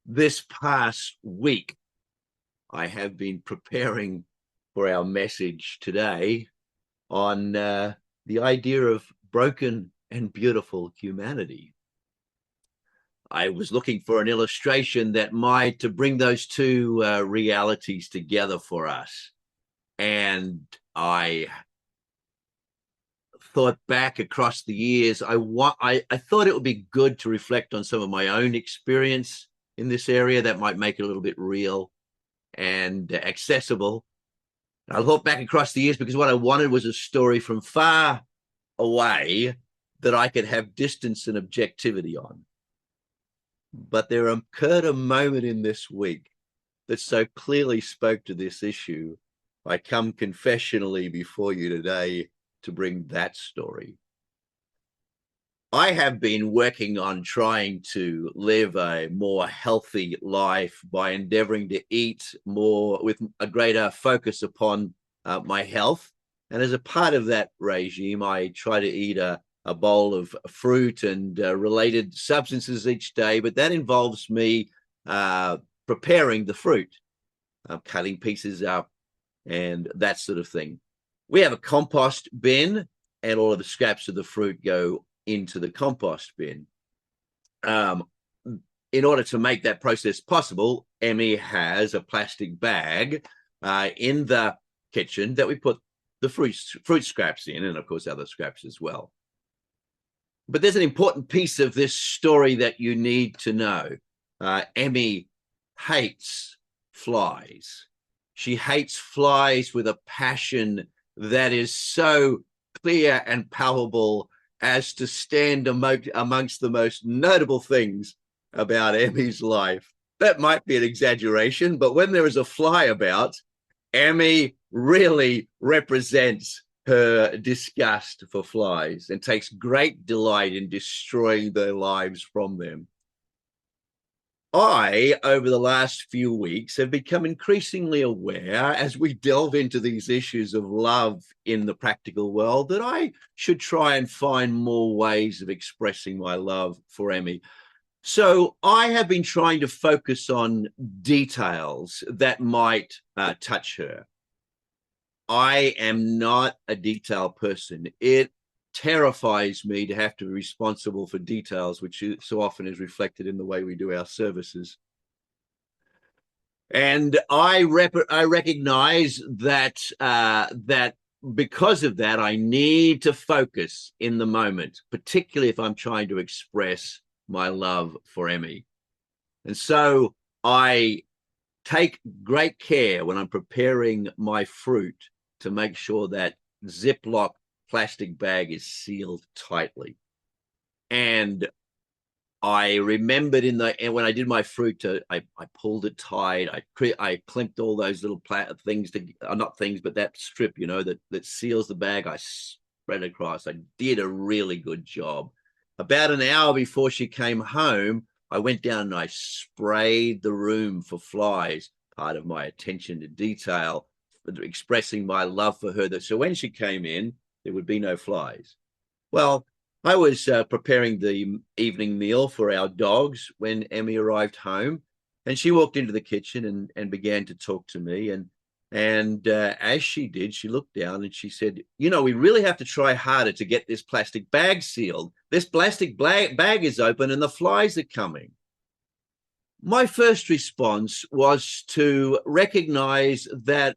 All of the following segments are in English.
This past week, I have been preparing for our message today on the idea of broken and beautiful humanity. I was looking for an illustration that might to bring those two realities together for us. And I thought back across the years. I thought it would be good to reflect on some of my own experience in this area that might make it a little bit real and accessible. I looked back across the years because what I wanted was a story from far away that I could have distance and objectivity on. But there occurred a moment in this week that so clearly spoke to this issue. I come confessionally before you today to bring that story. I have been working on trying to live a more healthy life by endeavoring to eat more with a greater focus upon my health. And as a part of that regime, I try to eat a bowl of fruit and related substances each day, but that involves me preparing the fruit, cutting pieces up and that sort of thing. We have a compost bin and all of the scraps of the fruit go into the compost bin. In order to make that process possible, Emmy has a plastic bag in the kitchen that we put the fruit scraps in, and of course other scraps as well. But there's an important piece of this story that you need to know. Emmy hates flies. She hates flies with a passion that is so clear and palpable as to stand amongst the most notable things about Emmy's life. That might be an exaggeration, but when there is a fly about, Emmy really represents her disgust for flies and takes great delight in destroying their lives from them. I, over the last few weeks, have become increasingly aware as we delve into these issues of love in the practical world that I should try and find more ways of expressing my love for Emmy. So I have been trying to focus on details that might touch her. I am not a detail person. It terrifies me to have to be responsible for details, which so often is reflected in the way we do our services. And I recognize that that because of that, I need to focus in the moment, particularly if I'm trying to express my love for Emmy. And so I take great care when I'm preparing my fruit to make sure that Ziploc plastic bag is sealed tightly. And I remembered when I did my fruit, I pulled it tight. I clamped all those little things not things, but that strip, that seals the bag. I spread it across. I did a really good job. About an hour before she came home, I went down and I sprayed the room for flies, part of my attention to detail, expressing my love for her. So when she came in, there would be no flies. Well, I was preparing the evening meal for our dogs when Emmy arrived home, and she walked into the kitchen and began to talk to me. And as she did, she looked down and she said, we really have to try harder to get this plastic bag sealed. This plastic bag is open and the flies are coming. My first response was to recognize that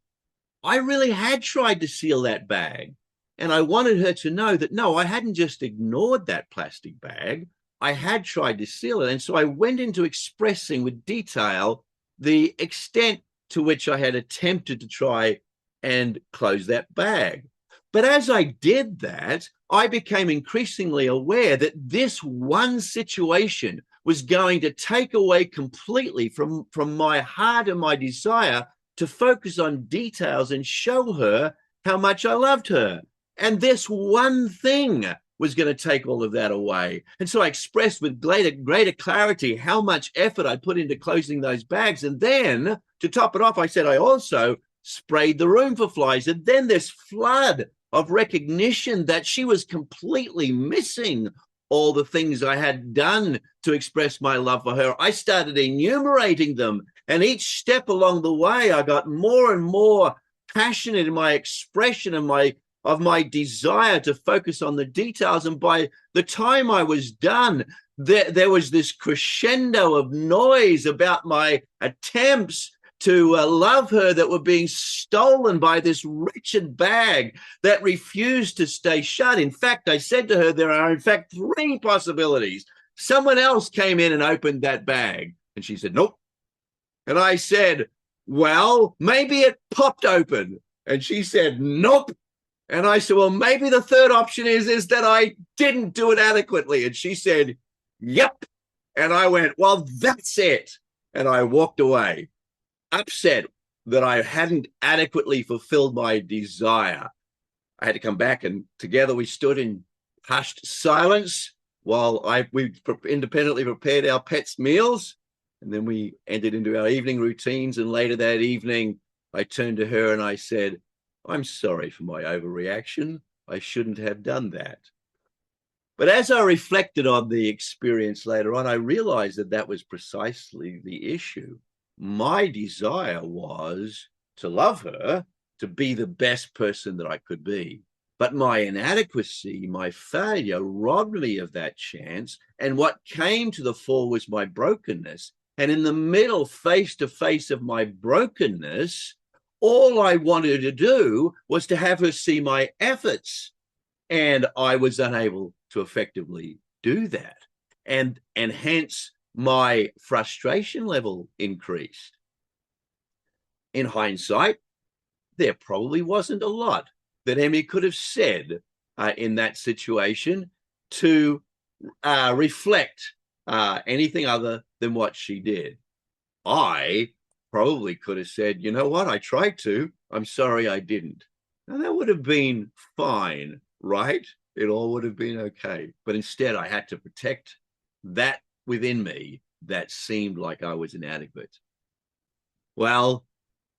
I really had tried to seal that bag. And I wanted her to know that, no, I hadn't just ignored that plastic bag. I had tried to seal it. And so I went into expressing with detail the extent to which I had attempted to try and close that bag. But as I did that, I became increasingly aware that this one situation was going to take away completely from my heart and my desire to focus on details and show her how much I loved her. And this one thing was going to take all of that away. And so I expressed with greater clarity how much effort I put into closing those bags. And then to top it off, I said I also sprayed the room for flies. And then this flood of recognition that she was completely missing all the things I had done to express my love for her. I started enumerating them. And each step along the way, I got more and more passionate in my expression of my desire to focus on the details. And by the time I was done, there was this crescendo of noise about my attempts to love her that were being stolen by this wretched bag that refused to stay shut. In fact, I said to her, there are in fact 3 possibilities. Someone else came in and opened that bag. And she said, nope. And I said, well, maybe it popped open. And she said, nope. And I said, well, maybe the third option is that I didn't do it adequately. And she said, yep. And I went, well, that's it. And I walked away, upset that I hadn't adequately fulfilled my desire. I had to come back, and together we stood in hushed silence while we independently prepared our pets' meals. And then we entered into our evening routines. And later that evening, I turned to her and I said, I'm sorry for my overreaction. I shouldn't have done that. But as I reflected on the experience later on, I realized that that was precisely the issue. My desire was to love her, to be the best person that I could be. But my inadequacy, my failure robbed me of that chance. And what came to the fore was my brokenness. And in the middle, face to face of my brokenness, all I wanted to do was to have her see my efforts. And I was unable to effectively do that. And hence my frustration level increased. In hindsight, there probably wasn't a lot that Emmy could have said in that situation to reflect anything other than what she did. I probably could have said, you know what, I tried to. I'm sorry I didn't. And that would have been fine, right? It all would have been okay. But instead, I had to protect that within me that seemed like I was inadequate. Well,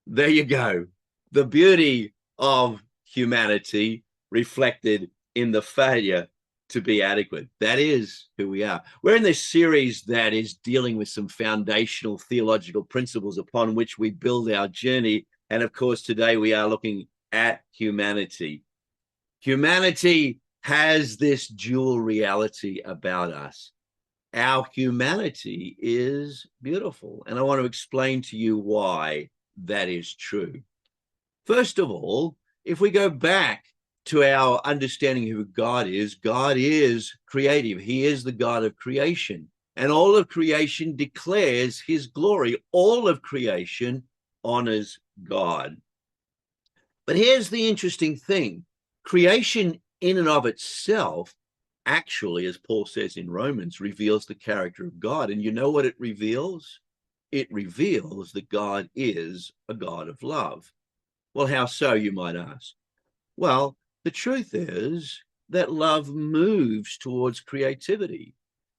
there you go. The beauty of humanity reflected in the failure to be adequate. That is who we are. We're in this series that is dealing with some foundational theological principles upon which we build our journey. And of course, today we are looking at humanity. Humanity has this dual reality about us. Our humanity is beautiful. And I want to explain to you why that is true. First of all, if we go back to our understanding of who God is creative. He is the God of creation. And all of creation declares his glory. All of creation honors God. But here's the interesting thing. Creation in and of itself actually, as Paul says in Romans, reveals the character of God. And you know what it reveals? It reveals that God is a God of love. Well, how so, you might ask? Well, the truth is that love moves towards creativity.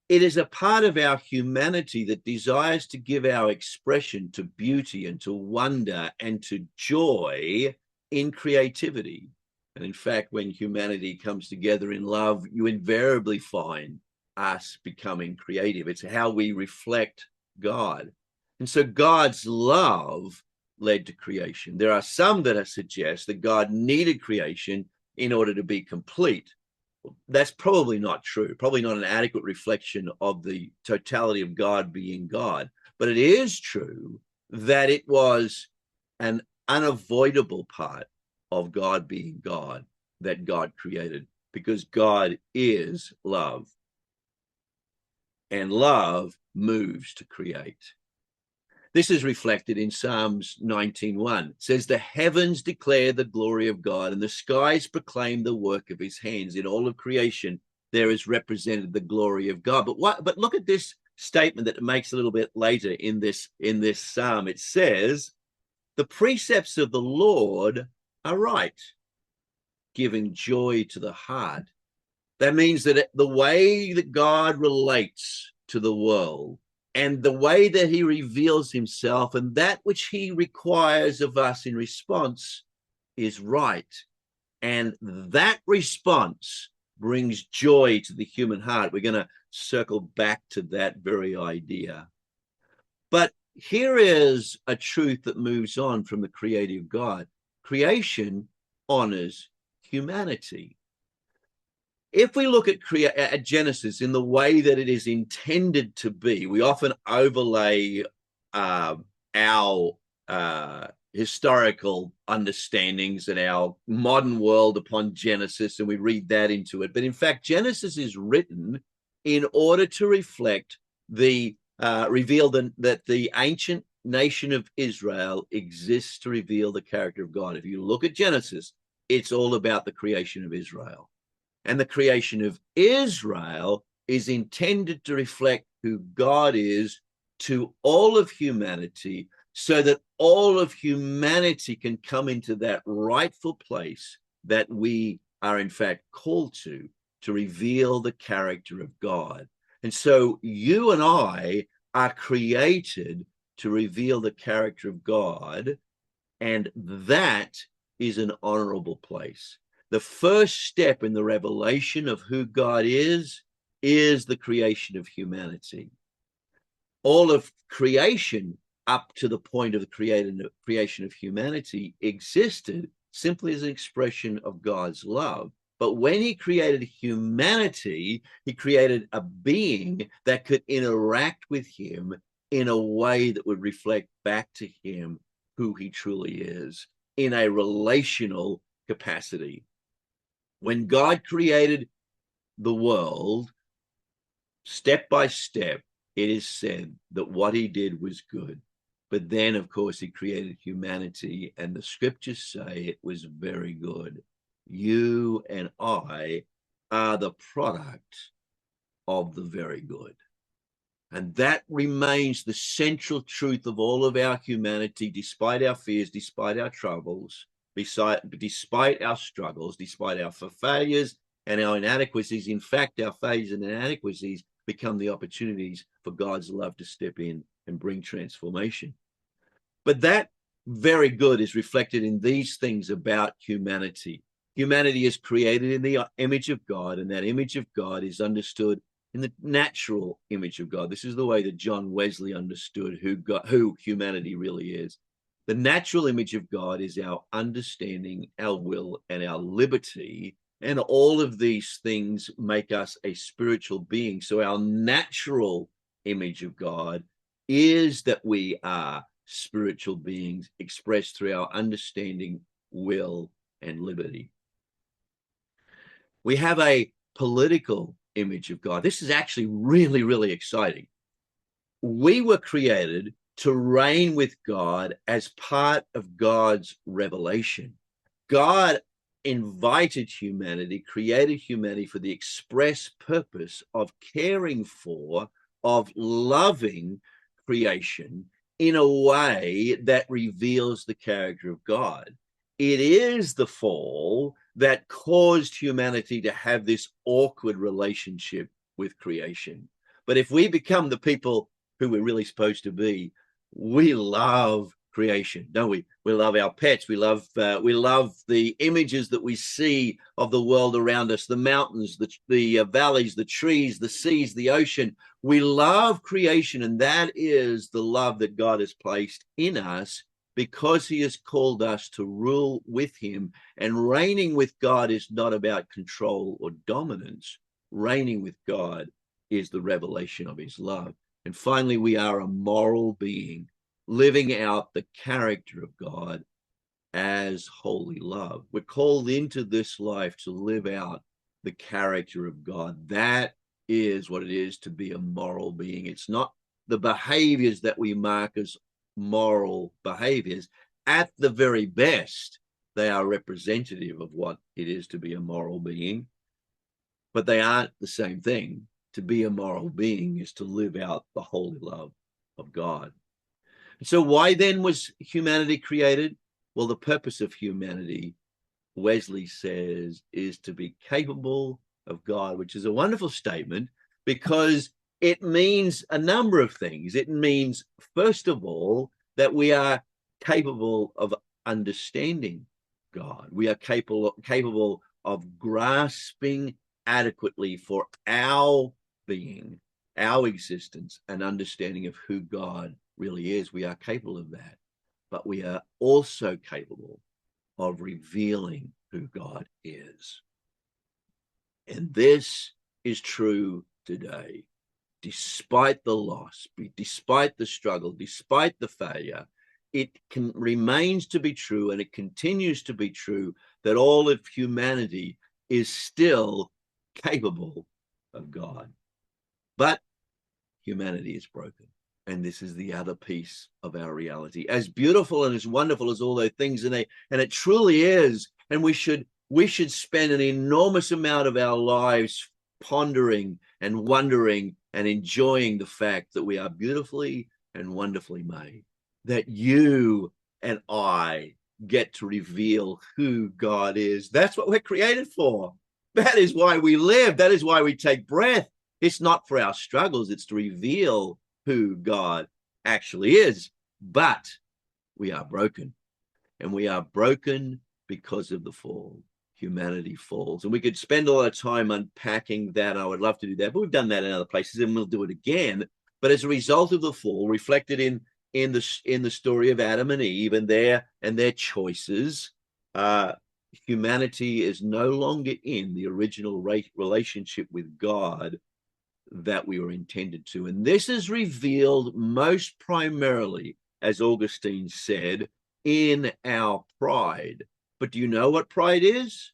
It is a part of our humanity that desires to give our expression to beauty and to wonder and to joy in creativity. And in fact, when humanity comes together in love, you invariably find us becoming creative. It's how we reflect God. And so God's love led to creation. There are some that suggest that God needed creation in order to be complete. That's probably not true, probably not an adequate reflection of the totality of God being God. But it is true that it was an unavoidable part of God being God that God created, because God is love. And love moves to create. This is reflected in Psalms 19:1. It says, the heavens declare the glory of God, and the skies proclaim the work of his hands. In all of creation, there is represented the glory of God. But look at this statement that it makes a little bit later in this psalm. It says, the precepts of the Lord are right, giving joy to the heart. That means that the way that God relates to the world and the way that he reveals himself and that which he requires of us in response is right. And that response brings joy to the human heart. We're going to circle back to that very idea. But here is a truth that moves on from the creative God. Creation honors humanity. If we look at Genesis in the way that it is intended to be, we often overlay our historical understandings and our modern world upon Genesis, and we read that into it. But in fact, Genesis is written in order to reflect that the ancient nation of Israel exists to reveal the character of God. If you look at Genesis, it's all about the creation of Israel. And the creation of Israel is intended to reflect who God is to all of humanity, so that all of humanity can come into that rightful place that we are in fact called to reveal the character of God. And so you and I are created to reveal the character of God, and that is an honorable place. The first step in the revelation of who God is the creation of humanity. All of creation up to the point of the creation of humanity existed simply as an expression of God's love. But when he created humanity, he created a being that could interact with him in a way that would reflect back to him who he truly is in a relational capacity. When God created the world, step by step, it is said that what he did was good. But then, of course, he created humanity, and the scriptures say it was very good. You and I are the product of the very good. And that remains the central truth of all of our humanity, despite our fears, despite our troubles, despite our struggles, despite our failures and our inadequacies. In fact, our failures and inadequacies become the opportunities for God's love to step in and bring transformation. But that very good is reflected in these things about humanity. Humanity is created in the image of God, and that image of God is understood in the natural image of God. This is the way that John Wesley understood who humanity really is. The natural image of God is our understanding, our will, and our liberty. And all of these things make us a spiritual being. So our natural image of God is that we are spiritual beings expressed through our understanding, will, and liberty. We have a political image of God. This is actually really, really exciting. We were created to reign with God as part of God's revelation. God invited humanity, created humanity for the express purpose of caring for, of loving creation in a way that reveals the character of God. It is the fall that caused humanity to have this awkward relationship with creation. But if we become the people who we're really supposed to be, we love creation, don't we? We love our pets. We love the images that we see of the world around us, the mountains, the valleys, the trees, the seas, the ocean. We love creation, and that is the love that God has placed in us, because he has called us to rule with him. And reigning with God is not about control or dominance. Reigning with God is the revelation of his love. And finally, we are a moral being, living out the character of God as holy love. We're called into this life to live out the character of God. That is what it is to be a moral being. It's not the behaviors that we mark as moral behaviors. At the very best, they are representative of what it is to be a moral being, but they aren't the same thing. To be a moral being is to live out the holy love of God. And so why then was humanity created? Well, the purpose of humanity, Wesley says, is to be capable of God, which is a wonderful statement, because it means a number of things. It means, first of all, that we are capable of understanding God. We are capable of grasping adequately for our being, our existence, and understanding of who God really is. We are capable of that, but we are also capable of revealing who God is. And this is true today. Despite the loss, despite the struggle, despite the failure, it remains to be true, and it continues to be true, that all of humanity is still capable of God. But humanity is broken. And this is the other piece of our reality. As beautiful and as wonderful as all those things, and it truly is, and we should spend an enormous amount of our lives pondering and wondering and enjoying the fact that we are beautifully and wonderfully made, that you and I get to reveal who God is. That's what we're created for. That is why we live. That is why we take breath. It's not for our struggles. It's to reveal who God actually is. But we are broken, and we are broken because of the fall. Humanity falls, and we could spend a lot of time unpacking that. I would love to do that, but we've done that in other places, and we'll do it again. But as a result of the fall, reflected in the story of Adam and Eve and their choices, humanity is no longer in the original relationship with God that we were intended to. And this is revealed most primarily, as Augustine said, in our pride. But do you know what pride is?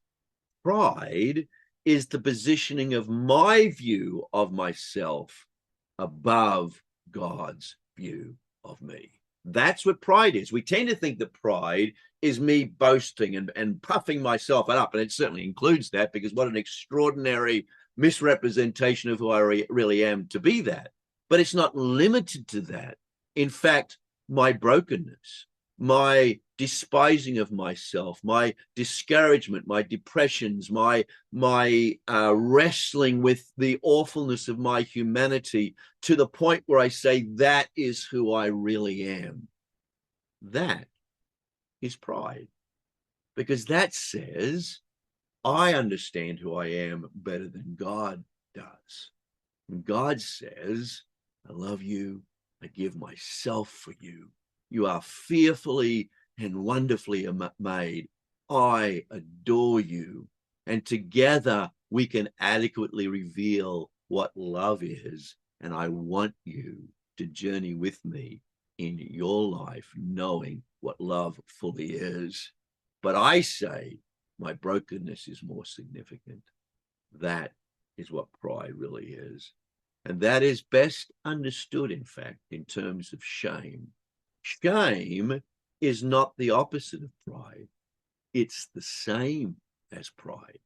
Pride is the positioning of my view of myself above God's view of me. That's what pride is. We tend to think that pride is me boasting and puffing myself up. And it certainly includes that, because what an extraordinary misrepresentation of who I really am to be that. But it's not limited to that. In fact, my brokenness, my despising of myself, my discouragement, my depressions, my wrestling with the awfulness of my humanity, to the point where I say that is who I really am. That is pride, because that says I understand who I am better than God does. And God says, I love you. I give myself for you. You are fearfully and wonderfully made. I adore you. And together we can adequately reveal what love is. And I want you to journey with me in your life, knowing what love fully is. But I say, my brokenness is more significant. That is what pride really is. And that is best understood, in fact, in terms of shame. Shame is not the opposite of pride. It's the same as pride.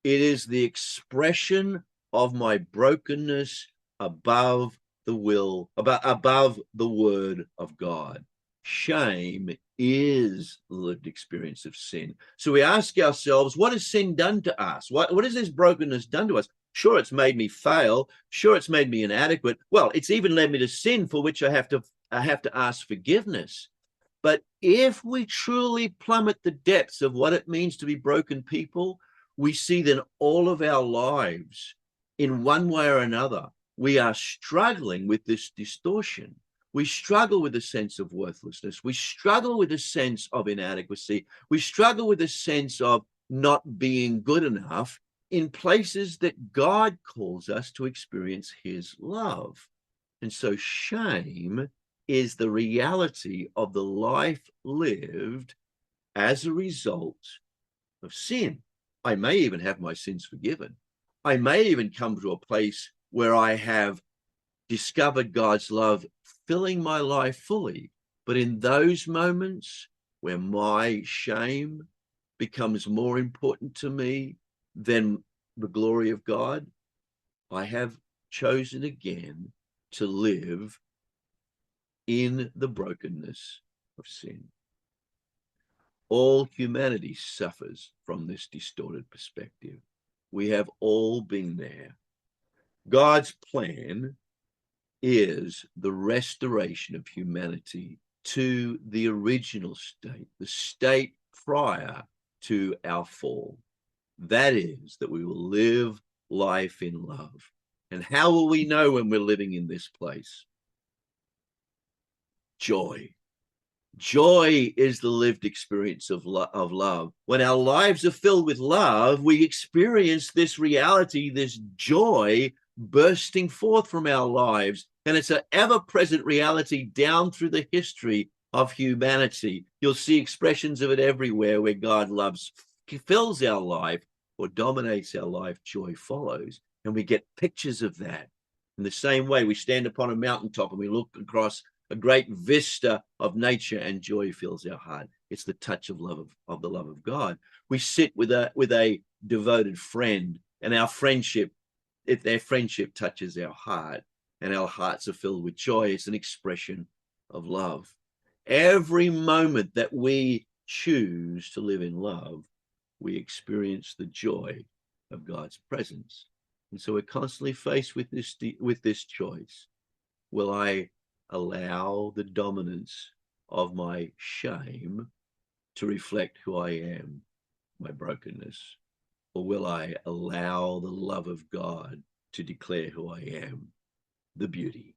It is the expression of my brokenness above the will, above the word of God. Shame is the lived experience of sin. So we ask ourselves, what has sin done to us? What has this brokenness done to us? Sure, it's made me fail. Sure, it's made me inadequate. Well, it's even led me to sin, for which I have to ask forgiveness. But if we truly plummet the depths of what it means to be broken people, we see that all of our lives, in one way or another, we are struggling with this distortion. We struggle with a sense of worthlessness. We struggle with a sense of inadequacy. We struggle with a sense of not being good enough in places that God calls us to experience his love. And so shame is the reality of the life lived as a result of sin. I may even have my sins forgiven. I may even come to a place where I have discovered God's love filling my life fully. But in those moments where my shame becomes more important to me than the glory of God, I have chosen again to live in the brokenness of sin. All humanity suffers from this distorted perspective. We have all been there. God's plan is the restoration of humanity to the original state, the state prior to our fall. That is, that we will live life in love. And how will we know when we're living in this place? Joy. Joy is the lived experience of love. When our lives are filled with love, we experience this reality, this joy bursting forth from our lives. And it's an ever-present reality down through the history of humanity. You'll see expressions of it everywhere where God loves fills our life or dominates our life, joy follows. And we get pictures of that. In the same way, we stand upon a mountaintop and we look across a great vista of nature and joy fills our heart. It's the touch of love of the love of God. We sit with a devoted friend, and our friendship, if their friendship touches our heart, and our hearts are filled with joy, it's an expression of love. Every moment that we choose to live in love, we experience the joy of God's presence. And so we're constantly faced with this choice. Will I allow the dominance of my shame to reflect who I am, my brokenness? Or will I allow the love of God to declare who I am, the beauty?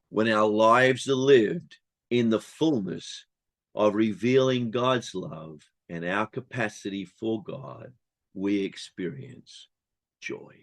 When our lives are lived in the fullness of revealing God's love and our capacity for God, we experience joy.